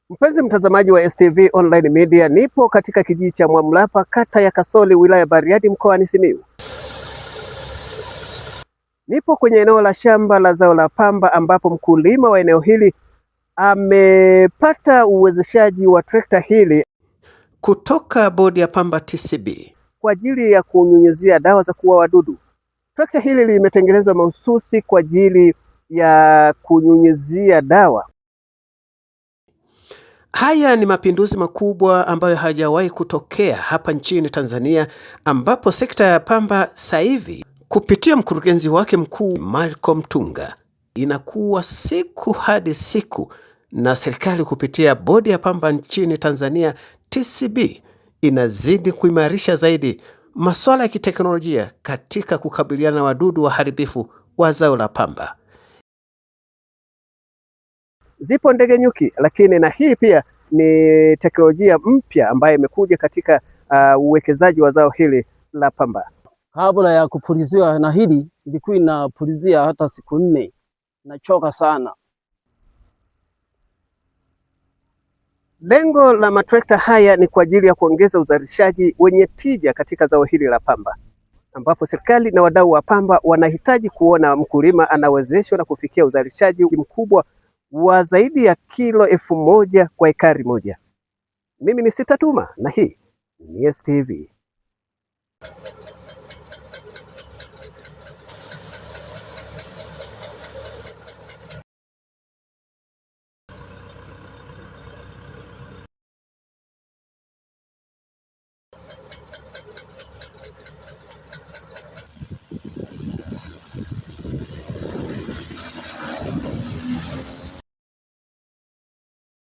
Mpenzi mtazamaji wa STV Online Media, nipo katika kijiji cha Mwamlapa, kata ya Kasoli, wilaya Bariadi, mkoani Simiyu. Nipo kwenye eneo la shamba la zao la pamba ambapo mkulima wa eneo hili amepata uwezeshaji wa trekta hili kutoka bodi ya pamba TCB kwa ajili ya kunyunyizia dawa za kuua wadudu. Trekta hili limetengenezwa mahususi kwa ajili ya kunyunyizia dawa. Haya ni mapinduzi makubwa ambayo hayajawahi kutokea hapa nchini Tanzania, ambapo sekta ya pamba sasa hivi kupitia mkurugenzi wake mkuu Malcolm Tunga inakuwa siku hadi siku, na serikali kupitia bodi ya pamba nchini Tanzania TCB inazidi kuimarisha zaidi masuala ya kiteknolojia katika kukabiliana na wadudu waharibifu wa zao la pamba. Zipo ndege nyuki, lakini na hii pia ni teknolojia mpya ambayo imekuja katika uwekezaji wa zao hili la pamba. Kabla ya kupuliziwa na hili ilikuwa inapulizia hata siku 4, nachoka sana. Lengo la matrekta haya ni kwa ajili ya kuongeza uzalishaji wenye tija katika zao hili la pamba, ambapo serikali na wadau wa pamba wanahitaji kuona mkulima anawezeshwa na kufikia uzalishaji mkubwa wa zaidi ya kilo 1000 kwa ekari moja. Mimi ni Sitatuma na hii ni STV.